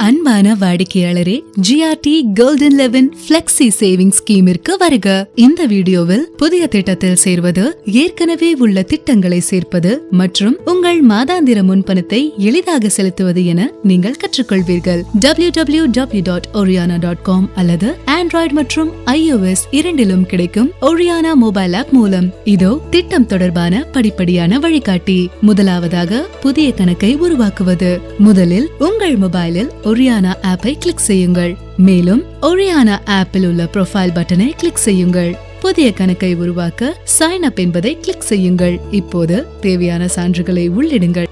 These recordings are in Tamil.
அன்பான வாடிக்கையாளரே, GRT Golden 11 Flexi Saving ஸ்கீமிற்கு வருக. இந்த வீடியோவில் புதிய திட்டத்தில் சேர்வது, ஏற்கனவே உள்ள திட்டங்களை சேர்ப்பது மற்றும் உங்கள் மாதாந்திர முன்பணத்தை எளிதாக செலுத்துவது என நீங்கள் கற்றுக்கொள்வீர்கள். www.oriana.com அல்லது ஆண்ட்ராய்டு மற்றும் iOS இரண்டிலும் கிடைக்கும் Oriana மொபைல் ஆப் மூலம் இதோ திட்டம் தொடர்பான படிப்படியான வழிகாட்டி. முதலாவதாக புதிய கணக்கை உருவாக்குவது. முதலில் உங்கள் மொபைலில் Oriana ஆப்பை கிளிக் செய்யுங்கள். மேலும் Oriana ஆப்பில் உள்ள ப்ரொஃபைல் பட்டனை கிளிக் செய்யுங்கள். புதிய கணக்கை உருவாக்க சைன் அப் என்பதை கிளிக் செய்யுங்கள். இப்போது தேவையான சான்றுகளை உள்ளிடுங்கள்.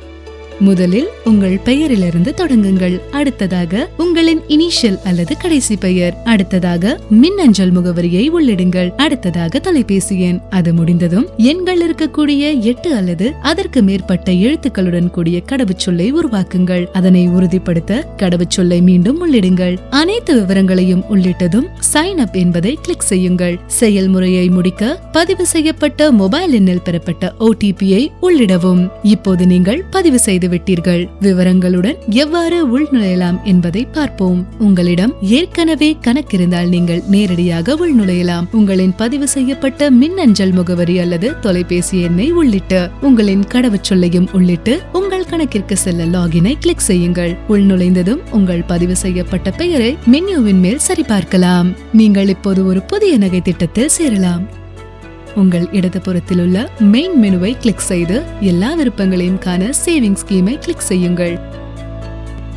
முதலில் உங்கள் பெயரிலிருந்து தொடங்குங்கள். அடுத்ததாக உங்களின் இனிஷியல் அல்லது கடைசி பெயர். அடுத்ததாக மின்னஞ்சல் முகவரியை உள்ளிடுங்கள். அடுத்ததாக தொலைபேசி எண். அது முடிந்ததும் எண்கள் இருக்கக்கூடிய 8 அல்லது அதற்கு மேற்பட்ட எழுத்துக்களுடன் கூடிய கடவுச்சொல்லை உருவாக்குங்கள். அதனை உறுதிப்படுத்த கடவுச்சொல்லை மீண்டும் உள்ளிடுங்கள். அனைத்து விவரங்களையும் உள்ளிட்டதும் சைன் அப் என்பதை கிளிக் செய்யுங்கள். செயல்முறையை முடிக்க பதிவு செய்யப்பட்ட மொபைல் எண்ணில் பெறப்பட்ட OTP-ஐ உள்ளிடவும். இப்போது நீங்கள் பதிவு செய்து விட்டீர்கள். விவரங்களுடன் எவ்வாறு உள்நுழையலாம் என்பதை பார்ப்போம். உங்களிடம் ஏற்கனவே கணக்கிருந்தால் நீங்கள் நேரடியாக உள்நுழையலாம். உங்களின் பதிவு செய்யப்பட்ட மின்னஞ்சல் முகவரி அல்லது தொலைபேசி எண்ணை உள்ளிட்டு உங்களின் கடவுச்சொல்லையும் உள்ளிட்டு உங்கள் கணக்கிற்கு செல்ல லாகினை கிளிக் செய்யுங்கள். உள்நுழைந்ததும் உங்கள் பதிவு செய்யப்பட்ட பெயரை மெனுவின் மேல் சரிபார்க்கலாம். நீங்கள் இப்போது ஒரு புதிய நகை திட்டத்தில் சேரலாம். உங்கள் இடதுபுறத்தில் உள்ள மெயின் மெனுவை கிளிக் செய்து எல்லா விருப்பங்களையும் காண சேவிங் ஸ்கீமை கிளிக் செய்யுங்கள்.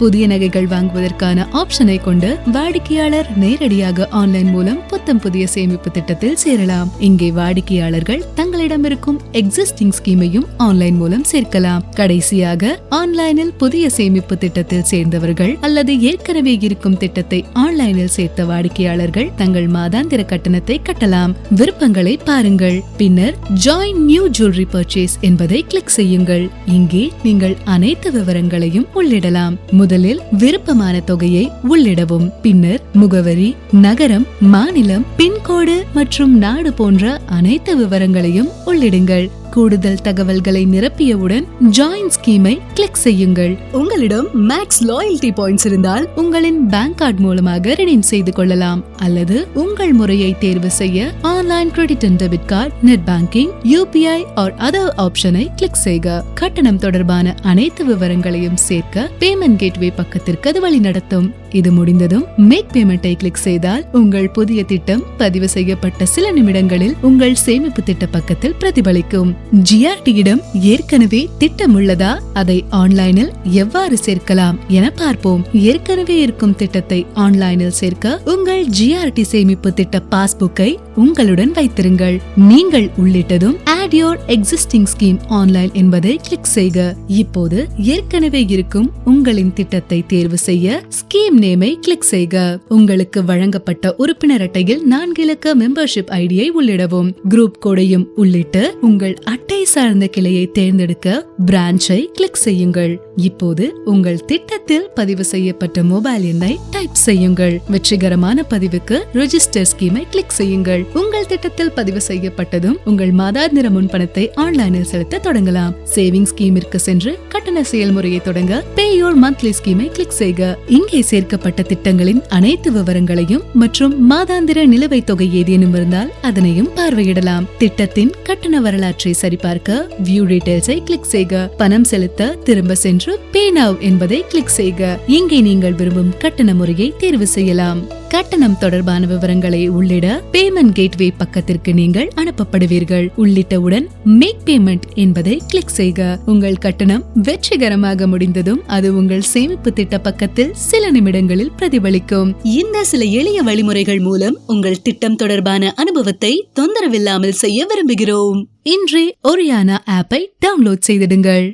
புதிய நகைகள் வாங்குவதற்கான ஆப்ஷனை கொண்டு வாடிக்கையாளர் நேரடியாக ஆன்லைன் மூலம் புத்தம் புதிய சேமிப்பு திட்டத்தில் சேரலாம். இங்கே வாடிக்கையாளர்கள் தங்களிடம் இருக்கும் எக்ஸிஸ்டிங் ஸ்கீமையும் ஆன்லைன் மூலம் சேர்க்கலாம். கடைசியாக ஆன்லைனில் புதிய சேமிப்பு திட்டத்தில் சேர்ந்தவர்கள் அல்லது ஏற்கனவே இருக்கும் திட்டத்தை ஆன்லைனில் சேர்த்த வாடிக்கையாளர்கள் தங்கள் மாதாந்திர கட்டணத்தை கட்டலாம். விருப்பங்களை பாருங்கள். பின்னர் ஜாயின் நியூ ஜுவல்லரி பர்ச்சேஸ் என்பதை கிளிக் செய்யுங்கள். இங்கே நீங்கள் அனைத்து விவரங்களையும் உள்ளிடலாம். முதலில் விருப்பமான தொகையை உள்ளிடவும். பின்னர் முகவரி, நகரம், மாநிலம், பின்கோடு மற்றும் நாடு போன்ற அனைத்து விவரங்களையும் உள்ளிடுங்கள். கூடுதல் தகவல்களை நிரப்பியவுடன் ஜாயின் ஸ்கீமை கிளிக் செய்யுங்கள். உங்களிடம் மேக்ஸ் லாயல்டி பாயிண்ட்ஸ் இருந்தால் உங்களின் பேங்க் கார்டு மூலமாக ரிடீம் செய்து கொள்ளலாம். அல்லது உங்கள் முறையை தேர்வு செய்ய online credit and debit card, net banking, UPI or other ஆப்ஷனை கிளிக் செய்க. கட்டணம் தொடர்பான அனைத்து விவரங்களையும் சேர்க்க பேமெண்ட் கேட்வே பக்கத்திற்கு அது வழி நடத்தும். இது முடிந்ததும் மேக் பேமெண்டை கிளிக் செய்தால் உங்கள் புதிய திட்டம் பதிவு செய்யப்பட்ட சில நிமிடங்களில் உங்கள் சேமிப்பு திட்ட பக்கத்தில் பிரதிபலிக்கும். GRT-இடம் ஏற்கனவே திட்டம் உள்ளதா, அதை ஆன்லைனில் எவ்வாறு சேர்க்கலாம் என பார்ப்போம். ஏற்கனவே இருக்கும் திட்டத்தை ஆன்லைனில் சேர்க்க உங்கள் GRT சேமிப்பு திட்ட பாஸ்புக்கை உங்களுடன் வைத்திருங்கள். நீங்கள் உள்ளிட்டதும் add your existing scheme online என்பதை கிளிக் செய்க. இப்போது ஏற்கனவே இருக்கும் உங்களின் திட்டத்தை தேர்வு செய்ய ஸ்கீம் நேமை கிளிக் செய்க. உங்களுக்கு வழங்கப்பட்ட உறுப்பினர் அட்டையில் 4 இலக்க மெம்பர்ஷிப் ஐடியை உள்ளிடவும். குரூப் கோடையும் உள்ளிட்டு உங்கள் அட்டை சார்ந்த கிளையை தேர்ந்தெடுக்க பிரான்ச்சை கிளிக் செய்யுங்கள். இப்போது உங்கள் திட்டத்தில் பதிவு செய்யப்பட்ட மொபைல் எண்ணை டைப் செய்யுங்கள். வெற்றிகரமான பதிவுக்கு ரெஜிஸ்டர் ஸ்கீமை கிளிக் செய்யுங்கள். உங்கள் திட்டத்தில் பதிவு செய்யப்பட்டதும் உங்கள் மாதாந்திர முன்பணத்தை ஆன்லைனில் செலுத்த தொடங்கலாம். சேவிங் ஸ்கீமிற்கு சென்று கட்டண செயல்முறையை தொடங்க பே யோர் மந்த்லி ஸ்கீமை கிளிக் செய்க. இங்கே சேர்க்கப்பட்ட திட்டங்களின் அனைத்து விவரங்களையும் மற்றும் மாதாந்திர நிலுவைத் தொகை ஏதேனும் இருந்தால் அதனையும் பார்வையிடலாம். திட்டத்தின் கட்டண வரலாற்றை சரிபார்க்க வியூ டீடைல்ஸை கிளிக் செய்க. பணம் செலுத்த திரும்ப சென்று பே நவ் என்பதை கிளிக் செய்க. இங்கே நீங்கள் விரும்பும் கட்டண முறையை தேர்வு செய்யலாம். கட்டணம் தொடர்பான விவரங்களை உள்ளிட பேமெண்ட் கேட்வே பக்கத்திற்கு நீங்கள் அனுப்பப்படுவீர்கள். உள்ளிட்டவுடன் மேக் பேமெண்ட் என்பதை கிளிக் செய்க. உங்கள் கட்டணம் வெற்றிகரமாக முடிந்ததும் அது உங்கள் சேமிப்பு திட்ட பக்கத்தில் சில நிமிடங்களில் பிரதிபலிக்கும். இந்த சில எளிய வழிமுறைகள் மூலம் உங்கள் திட்டம் தொடர்பான அனுபவத்தை தொந்தரவில்லாமல் செய்ய விரும்புகிறோம். இன்றே Oriana ஆப்பை டவுன்லோட் செய்திடுங்கள்.